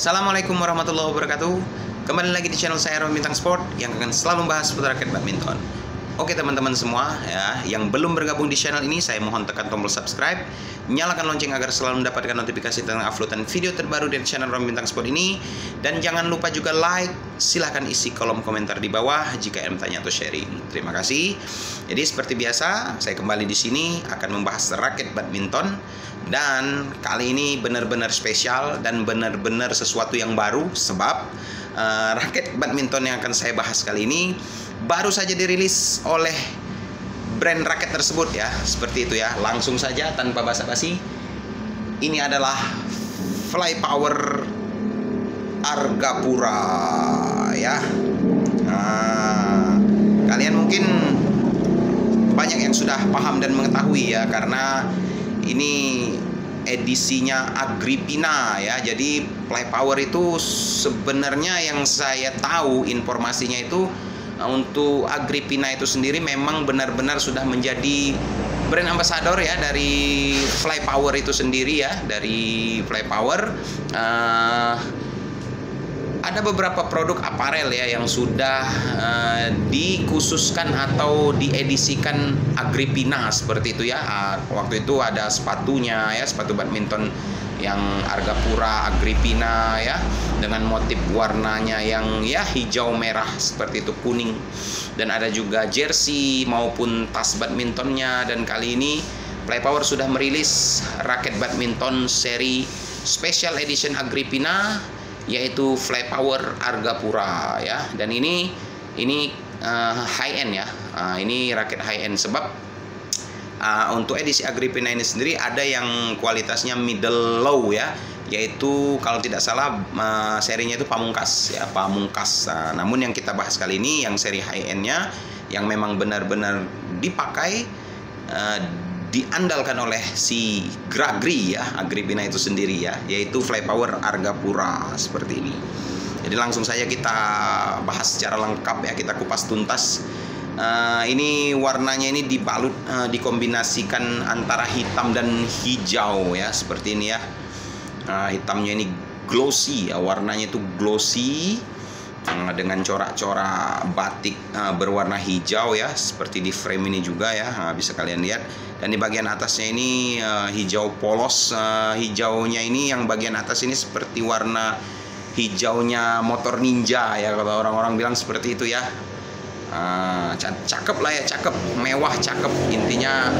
Assalamualaikum warahmatullahi wabarakatuh. Kembali lagi di channel saya Ron Bintang Sport yang akan selalu membahas seputar raket badminton. Oke teman-teman semua ya, yang belum bergabung di channel ini saya mohon tekan tombol subscribe, nyalakan lonceng agar selalu mendapatkan notifikasi tentang uploadan video terbaru dari channel Ron Bintang Sport ini. Dan jangan lupa juga like, silahkan isi kolom komentar di bawah jika ada bertanya atau sharing. Terima kasih. Jadi seperti biasa saya kembali di sini akan membahas raket badminton. Dan kali ini benar-benar spesial dan benar-benar sesuatu yang baru sebab raket badminton yang akan saya bahas kali ini baru saja dirilis oleh brand raket tersebut ya. Seperti itu ya, langsung saja tanpa basa-basi. Ini adalah Flypower Argapura ya. Kalian mungkin banyak yang sudah paham dan mengetahui ya, karena ini edisinya Agrippina ya. Jadi Flypower itu sebenarnya yang saya tahu informasinya itu untuk Agrippina itu sendiri memang benar-benar sudah menjadi brand ambassador ya dari Flypower itu sendiri ya. Dari Flypower ada beberapa produk aparel ya yang sudah dikhususkan atau diedisikan Agrippina seperti itu ya. Waktu itu ada sepatunya ya, sepatu badminton yang Argapura Agrippina ya, dengan motif warnanya yang ya hijau merah seperti itu, kuning. Dan ada juga jersey maupun tas badmintonnya. Dan kali ini Flypower sudah merilis raket badminton seri Special Edition Agrippina, yaitu Flypower Argapura ya. Dan ini high end ya. Ini raket high end sebab untuk edisi Agrippina ini sendiri ada yang kualitasnya middle low ya, yaitu kalau tidak salah serinya itu Pamungkas ya, Pamungkas. Namun yang kita bahas kali ini yang seri high end-nya yang memang benar-benar dipakai, diandalkan oleh si Gragri ya, Agrippina itu sendiri ya, yaitu Flypower Argapura seperti ini. Jadi langsung saja kita bahas secara lengkap ya, kita kupas tuntas. Ini warnanya ini dibalut, dikombinasikan antara hitam dan hijau ya, seperti ini ya. Hitamnya ini glossy ya, warnanya itu glossy dengan corak-corak batik berwarna hijau ya, seperti di frame ini juga ya, bisa kalian lihat. Dan di bagian atasnya ini hijau polos. Hijaunya ini yang bagian atas ini seperti warna hijaunya motor ninja ya, kalau orang-orang bilang seperti itu ya. Cakep lah ya, cakep, mewah, cakep, intinya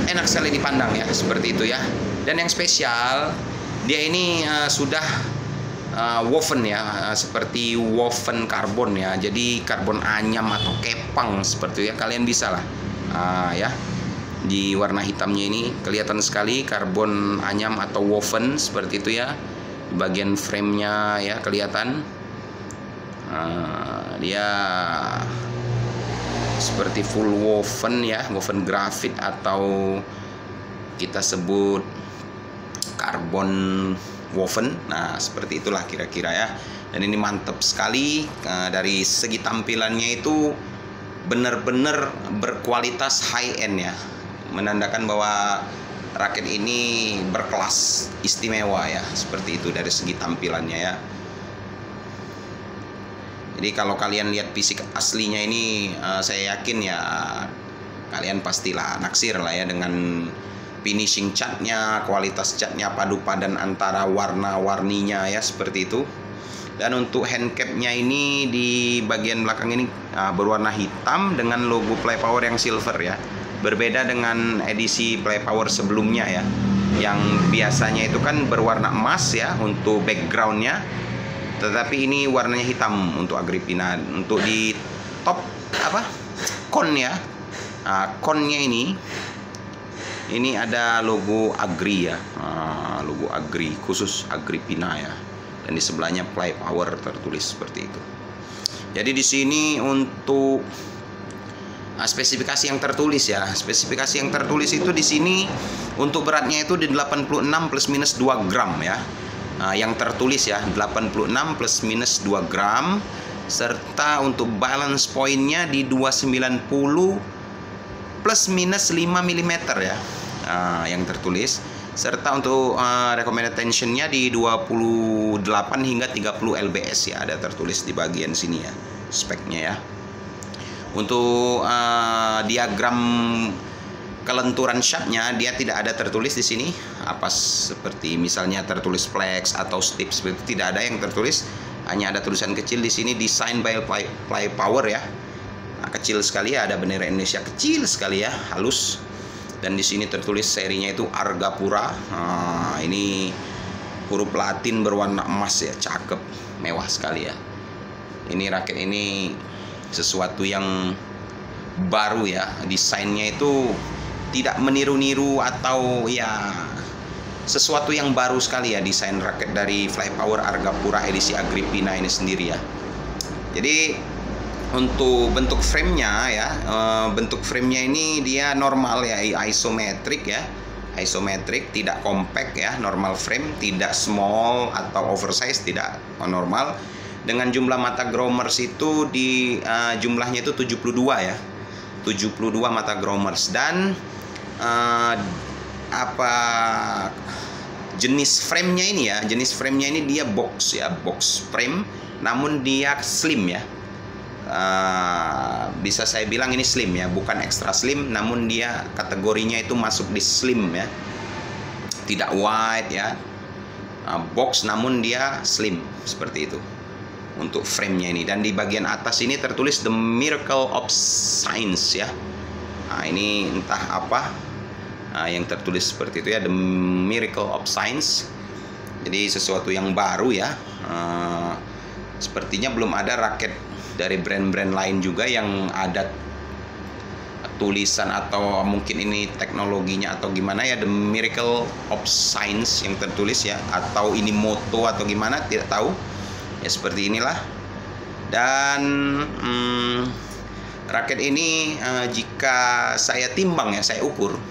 enak sekali dipandang ya, seperti itu ya. Dan yang spesial dia ini sudah woven ya, seperti woven karbon ya, jadi karbon anyam atau kepang seperti itu ya. Kalian bisa lah ya, di warna hitamnya ini kelihatan sekali karbon anyam atau woven seperti itu ya. Di bagian framenya ya kelihatan dia seperti full woven ya, woven grafit atau kita sebut karbon woven. Nah seperti itulah kira-kira ya. Dan ini mantap sekali, dari segi tampilannya itu benar-benar berkualitas high end ya, menandakan bahwa raket ini berkelas istimewa ya, seperti itu dari segi tampilannya ya. Jadi kalau kalian lihat fisik aslinya ini, saya yakin ya kalian pastilah naksir lah ya dengan finishing catnya, kualitas catnya, padu padan antara warna-warninya ya, seperti itu. Dan untuk handcapnya ini di bagian belakang ini berwarna hitam dengan logo Flypower yang silver ya. Berbeda dengan edisi Flypower sebelumnya ya, yang biasanya itu kan berwarna emas ya untuk backgroundnya, tetapi ini warnanya hitam untuk Agrippina. Untuk di top konnya, konnya ini ada logo Agri ya, logo Agri khusus Agrippina ya. Dan di sebelahnya Flypower tertulis seperti itu. Jadi di sini untuk spesifikasi yang tertulis ya, spesifikasi yang tertulis itu di sini untuk beratnya itu di 86 plus minus 2 gram ya. Yang tertulis ya 86 plus minus 2 gram, serta untuk balance pointnya di 290 plus minus 5 mm ya, yang tertulis. Serta untuk recommended tensionnya di 28 hingga 30 lbs ya, ada tertulis di bagian sini ya speknya ya. Untuk diagram kelenturan shaftnya dia tidak ada tertulis di sini apa seperti misalnya tertulis flex atau stiff, seperti itu tidak ada yang tertulis, hanya ada tulisan kecil di sini design by Fly Power ya. Nah, kecil sekali ya, ada bendera Indonesia kecil sekali ya, halus. Dan di sini tertulis serinya itu Argapura. Nah, ini huruf Latin berwarna emas ya, cakep, mewah sekali ya. Ini raket ini sesuatu yang baru ya, desainnya itu tidak meniru-niru atau ya sesuatu yang baru sekali ya, desain raket dari Fly Power Argapura edisi Agrippina ini sendiri ya. Jadi untuk bentuk framenya ya, bentuk framenya ini dia normal ya, isometrik ya, isometrik, tidak compact ya, normal frame, tidak small atau oversize, tidak normal. Dengan jumlah mata grommers itu di jumlahnya itu 72 ya, 72 mata grommers. Dan jenis framenya ini ya, jenis framenya ini dia box ya, box frame, namun dia slim ya. Bisa saya bilang ini slim ya, bukan extra slim, namun dia kategorinya itu masuk di slim ya, tidak wide ya, box namun dia slim seperti itu untuk framenya ini. Dan di bagian atas ini tertulis The Miracle of Science ya. Nah, ini entah apa yang tertulis seperti itu ya, The Miracle of Science. Jadi sesuatu yang baru ya. Sepertinya belum ada raket dari brand-brand lain juga yang ada tulisan atau mungkin ini teknologinya atau gimana ya, The Miracle of Science yang tertulis ya, atau ini moto atau gimana, tidak tahu ya, seperti inilah. Dan raket ini jika saya timbang ya, saya ukur,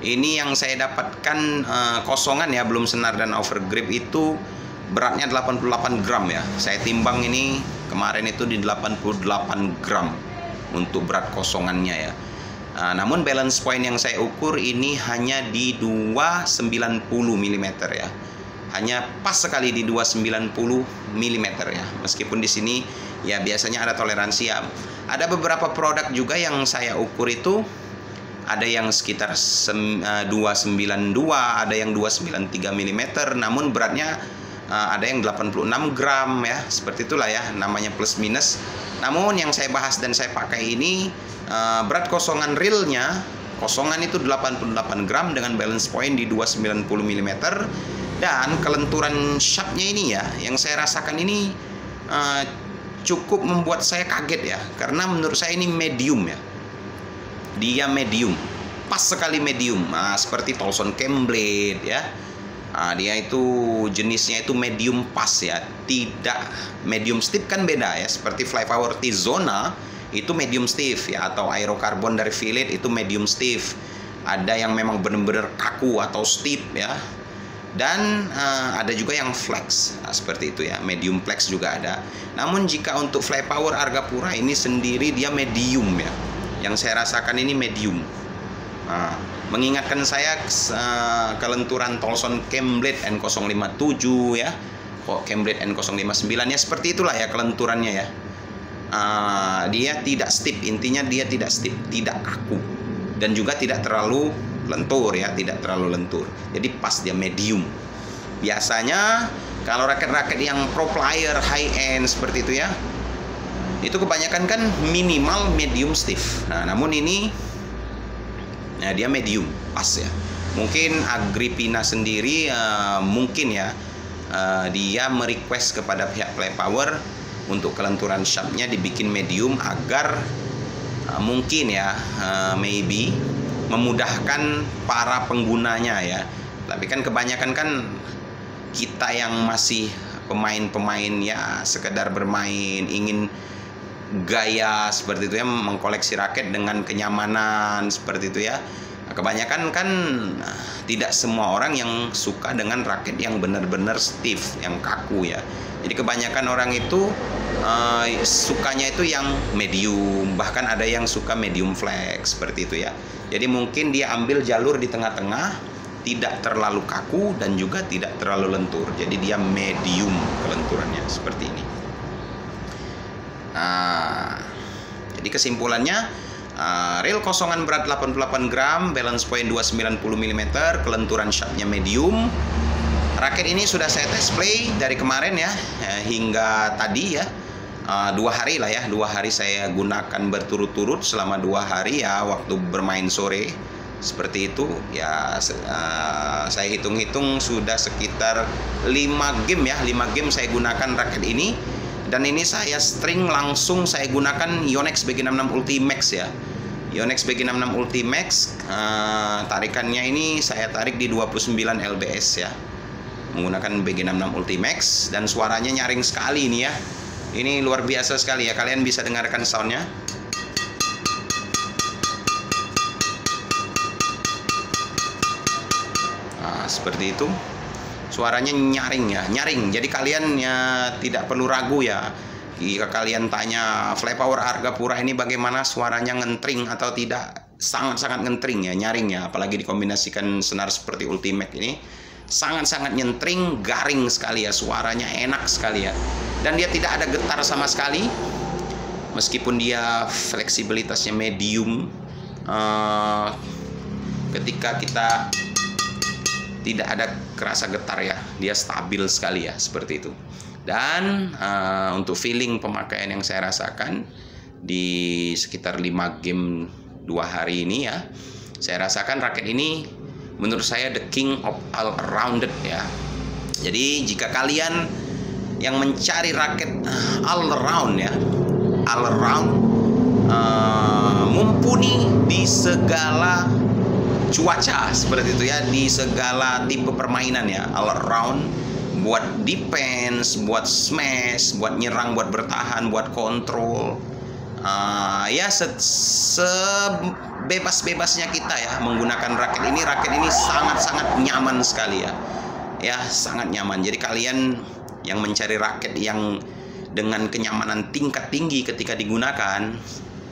ini yang saya dapatkan kosongan ya, belum senar dan overgrip, itu beratnya 88 gram ya. Saya timbang ini kemarin itu di 88 gram untuk berat kosongannya ya. Namun balance point yang saya ukur ini hanya di 290 mm ya. Hanya pas sekali di 290 mm ya. Meskipun di sini ya biasanya ada toleransi ya. Ada beberapa produk juga yang saya ukur itu ada yang sekitar 292, ada yang 293 mm, namun beratnya ada yang 86 gram ya. Seperti itulah ya, namanya plus minus. Namun yang saya bahas dan saya pakai ini berat kosongan realnya, kosongan itu 88 gram dengan balance point di 290 mm. Dan kelenturan shaftnya ini ya, yang saya rasakan ini cukup membuat saya kaget ya, karena menurut saya ini medium ya. Dia medium, pas sekali medium. Seperti Tolson Camblade ya. Dia itu jenisnya itu medium pas ya, tidak medium stiff kan beda ya. Seperti Fly Power T-Zona itu medium stiff ya, atau Aerocarbon dari Fillet itu medium stiff. Ada yang memang benar-benar kaku atau stiff ya. Dan ada juga yang flex, seperti itu ya, medium flex juga ada. Namun jika untuk Fly Power Argapura ini sendiri dia medium ya. Yang saya rasakan ini medium. Mengingatkan saya kelenturan Tolson Camblade N057 ya, Camblade N059 ya, seperti itulah ya kelenturannya ya. Dia tidak stiff, intinya dia tidak stiff, tidak kaku, dan juga tidak terlalu lentur ya, tidak terlalu lentur. Jadi pas, dia medium. Biasanya kalau raket-raket yang pro player high end seperti itu ya, itu kebanyakan kan minimal medium stiff. Namun ini dia medium pas ya. Mungkin Agrippina sendiri mungkin ya dia merequest kepada pihak Fly Power untuk kelenturan shaftnya dibikin medium agar mungkin ya maybe memudahkan para penggunanya ya. Tapi kan kebanyakan kan kita yang masih pemain-pemain ya, sekedar bermain, ingin gaya seperti itu ya, mengkoleksi raket dengan kenyamanan seperti itu ya. Kebanyakan kan tidak semua orang yang suka dengan raket yang benar-benar stiff, yang kaku ya. Jadi kebanyakan orang itu sukanya itu yang medium, bahkan ada yang suka medium flex seperti itu ya. Jadi mungkin dia ambil jalur di tengah-tengah tidak terlalu kaku dan juga tidak terlalu lentur. Jadi dia medium kelenturannya seperti ini. Nah, jadi kesimpulannya, reel kosongan berat 88 gram, balance point 290 mm, kelenturan shaftnya medium. Raket ini sudah saya tes play dari kemarin ya, hingga tadi ya. 2 hari lah ya, 2 hari saya gunakan berturut-turut selama 2 hari ya, waktu bermain sore seperti itu ya. Saya hitung-hitung sudah sekitar 5 game ya, 5 game saya gunakan raket ini. Dan ini saya string langsung saya gunakan Yonex BG66 Ultimax ya, Yonex BG66 Ultimax. Tarikannya ini saya tarik di 29 lbs ya, menggunakan BG66 Ultimax, dan suaranya nyaring sekali ini ya. Ini luar biasa sekali ya, kalian bisa dengarkan soundnya. Nah, seperti itu. Suaranya nyaring ya, nyaring. Jadi kalian ya tidak perlu ragu ya. Jika kalian tanya Flypower Argapura ini bagaimana suaranya, ngentring atau tidak, sangat-sangat ngentring ya, nyaring ya. Apalagi dikombinasikan senar seperti Ultimax ini, sangat-sangat nyentring, garing sekali ya, suaranya enak sekali ya. Dan dia tidak ada getar sama sekali, meskipun dia fleksibilitasnya medium. Ketika kita tidak ada kerasa getar ya, dia stabil sekali ya, seperti itu. Dan untuk feeling pemakaian yang saya rasakan di sekitar 5 game 2 hari ini ya, saya rasakan raket ini menurut saya the king of all rounded ya. Jadi jika kalian yang mencari raket all around ya, all around, mumpuni di segala cuaca seperti itu ya, di segala tipe permainan ya, all around, buat defense, buat smash, buat nyerang, buat bertahan, buat kontrol, ya sebebas-bebasnya kita ya menggunakan raket ini. Raket ini sangat-sangat nyaman sekali ya, ya sangat nyaman. Jadi kalian yang mencari raket yang dengan kenyamanan tingkat tinggi ketika digunakan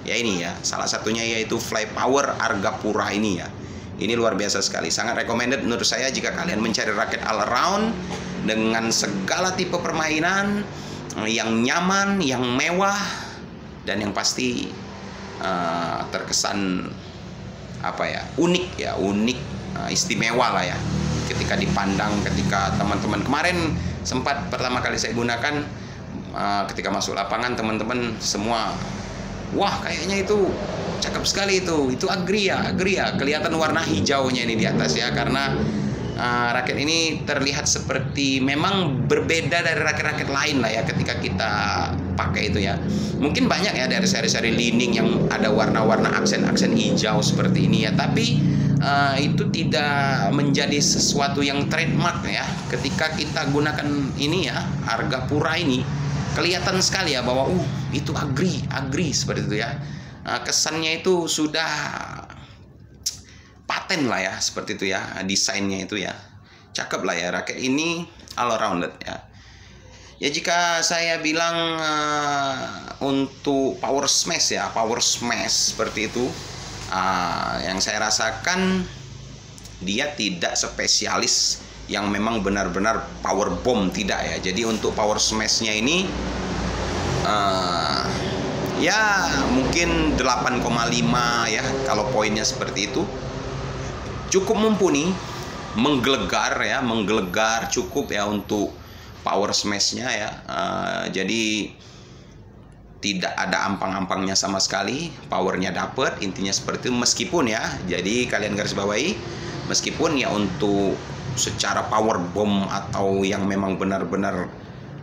ya, ini ya salah satunya yaitu Flypower Argapura ini ya. Ini luar biasa sekali, sangat recommended menurut saya jika kalian mencari raket all around dengan segala tipe permainan yang nyaman, yang mewah, dan yang pasti terkesan apa ya, unik ya, unik, istimewa lah ya ketika dipandang. Ketika teman-teman kemarin sempat pertama kali saya gunakan, ketika masuk lapangan teman-teman semua, wah kayaknya itu cakep sekali, itu Agria, kelihatan warna hijaunya ini di atas ya, karena raket ini terlihat seperti memang berbeda dari raket-raket lain lah ya ketika kita pakai itu ya. Mungkin banyak ya dari seri-seri Li-Ning yang ada warna-warna aksen-aksen hijau seperti ini ya, tapi itu tidak menjadi sesuatu yang trademark ya. Ketika kita gunakan ini ya, Argapura ini, kelihatan sekali ya bahwa itu Agri seperti itu ya. Kesannya itu sudah paten lah ya, seperti itu ya, desainnya itu ya, cakep lah ya raket ini, all rounded ya. Ya jika saya bilang untuk power smash ya, power smash seperti itu, yang saya rasakan dia tidak spesialis yang memang benar-benar power bomb, tidak ya. Jadi untuk power smashnya ini ya mungkin 8,5 ya, kalau poinnya seperti itu cukup mumpuni, menggelegar ya, menggelegar cukup ya untuk power smashnya ya. Jadi tidak ada ampang-ampangnya sama sekali, powernya dapet, intinya seperti itu. Meskipun ya, jadi kalian garis bawahi, meskipun ya untuk secara power bomb atau yang memang benar-benar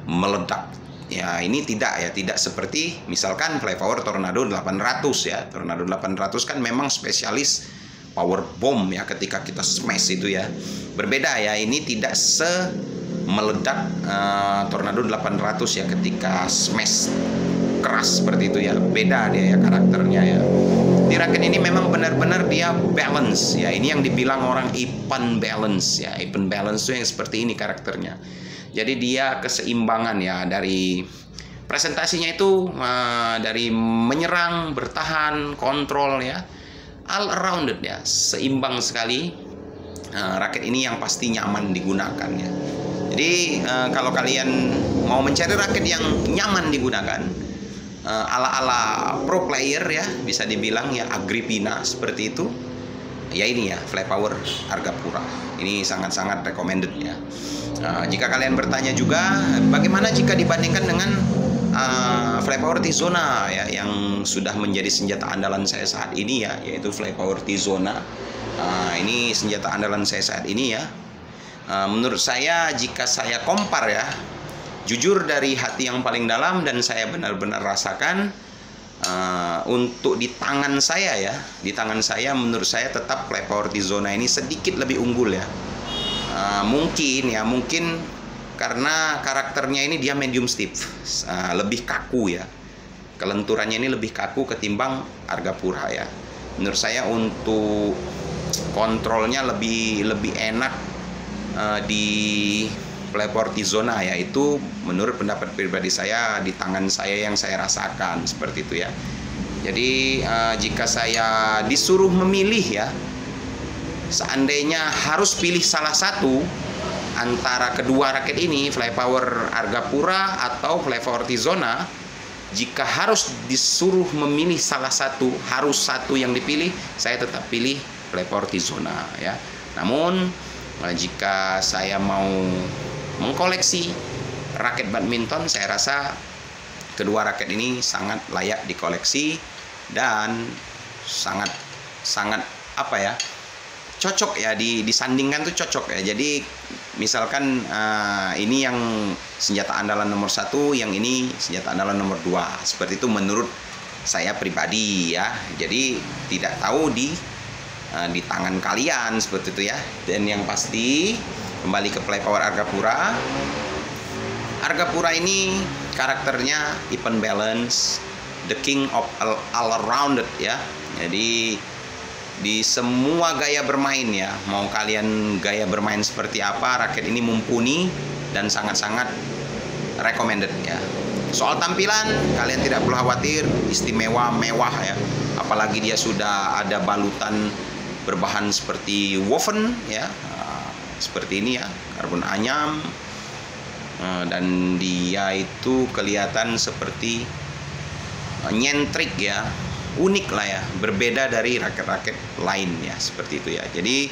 meledak ya, ini tidak seperti misalkan Flypower Tornado 800 ya. Tornado 800 kan memang spesialis power bomb ya, ketika kita smash itu ya. Berbeda ya, ini tidak meledak Tornado 800 ya ketika smash keras seperti itu ya. Beda dia ya karakternya ya. Di raket ini memang benar-benar dia balance ya. Ini yang dibilang orang even balance ya. Even balance itu yang seperti ini karakternya. Jadi dia keseimbangan ya, dari presentasinya itu dari menyerang, bertahan, kontrol ya, all rounded ya, seimbang sekali. raket ini yang pasti nyaman digunakan ya. Jadi kalau kalian mau mencari raket yang nyaman digunakan, ala-ala pro player ya, bisa dibilang ya, Agrippina seperti itu, ya ini ya, Flypower Argapura. Ini sangat-sangat recommended ya. Jika kalian bertanya juga, bagaimana jika dibandingkan dengan Flypower Tizona ya, yang sudah menjadi senjata andalan saya saat ini ya, yaitu Flypower Tizona. Ini senjata andalan saya saat ini ya. Menurut saya, jika saya compare ya, jujur dari hati yang paling dalam dan saya benar-benar rasakan, untuk di tangan saya ya, di tangan saya menurut saya tetap Flypower Tizona ini sedikit lebih unggul ya. Mungkin karena karakternya ini dia medium stiff, lebih kaku ya. Kelenturannya ini lebih kaku ketimbang Argapura ya. Menurut saya untuk kontrolnya lebih enak di Flypower Tizona ya. Itu menurut pendapat pribadi saya, di tangan saya yang saya rasakan seperti itu ya. Jadi jika saya disuruh memilih ya, seandainya harus pilih salah satu antara kedua raket ini, Flypower Argapura atau Flypower Tizona, jika harus disuruh memilih salah satu, harus satu yang dipilih, saya tetap pilih Flypower Tizona ya. Namun jika saya mau mengkoleksi raket badminton, saya rasa kedua raket ini sangat layak dikoleksi dan sangat apa ya, cocok ya, disandingkan tuh cocok ya. Jadi misalkan ini yang senjata andalan nomor 1, yang ini senjata andalan nomor 2, seperti itu menurut saya pribadi ya. Jadi tidak tahu di tangan kalian seperti itu ya. Dan yang pasti kembali ke Flypower Argapura. Argapura ini karakternya even balance, the king of all rounded ya. Jadi di semua gaya bermain ya, mau kalian gaya bermain seperti apa, raket ini mumpuni dan sangat-sangat recommended ya. Soal tampilan kalian tidak perlu khawatir, istimewa, mewah ya. Apalagi dia sudah ada balutan berbahan seperti woven ya, seperti ini ya, karbon anyam, dan dia itu kelihatan seperti nyentrik ya, unik lah ya, berbeda dari raket-raket lain ya, seperti itu ya. Jadi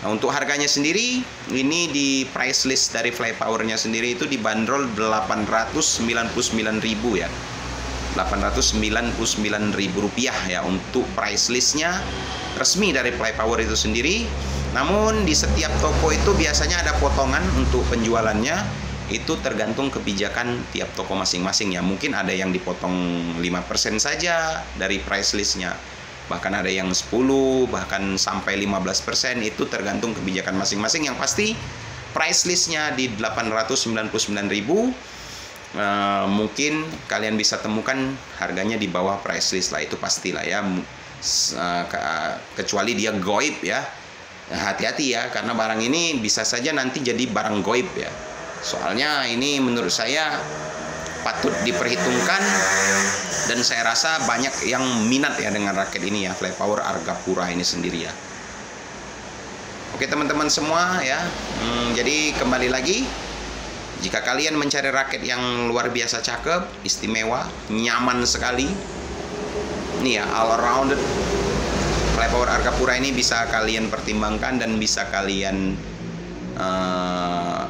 untuk harganya sendiri, ini di price list dari Flypowernya sendiri itu dibanderol 899.000 ya, 899.000 rupiah ya untuk price listnya resmi dari Flypower itu sendiri. Namun di setiap toko itu biasanya ada potongan untuk penjualannya, itu tergantung kebijakan tiap toko masing-masing ya. Mungkin ada yang dipotong 5% saja dari price listnya, bahkan ada yang 10, bahkan sampai 15%, itu tergantung kebijakan masing-masing. Yang pasti price listnya di 899.000. Mungkin kalian bisa temukan harganya di bawah price list lah, itu pastilah ya. Kecuali dia goib ya, hati-hati ya, karena barang ini bisa saja nanti jadi barang goib ya. Soalnya ini menurut saya patut diperhitungkan, dan saya rasa banyak yang minat ya dengan raket ini ya, Flypower Argapura ini sendiri ya. Oke teman-teman semua ya, jadi kembali lagi, jika kalian mencari raket yang luar biasa cakep, istimewa, nyaman sekali, ini ya, all rounded, Flypower Argapura ini bisa kalian pertimbangkan dan bisa kalian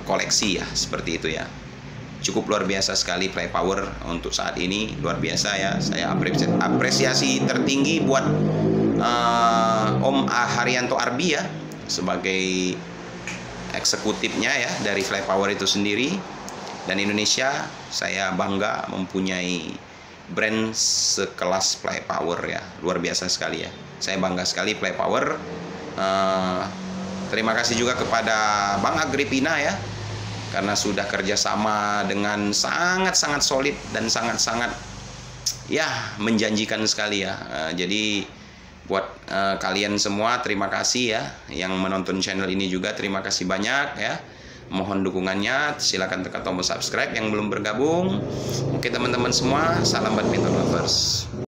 koleksi ya, seperti itu ya. Cukup luar biasa sekali Flypower untuk saat ini, luar biasa ya. Saya apresiasi tertinggi buat Om Haryanto Arbi ya, sebagai eksekutifnya ya dari Flypower itu sendiri. Dan Indonesia, saya bangga mempunyai brand sekelas Flypower ya, luar biasa sekali ya. Saya bangga sekali Flypower. Terima kasih juga kepada Bang Agrippina ya, karena sudah kerjasama dengan sangat-sangat solid dan sangat-sangat ya menjanjikan sekali ya. Jadi buat kalian semua terima kasih ya, yang menonton channel ini juga terima kasih banyak ya. Mohon dukungannya, silakan tekan tombol subscribe yang belum bergabung. Oke teman-teman semua, salam badminton lovers.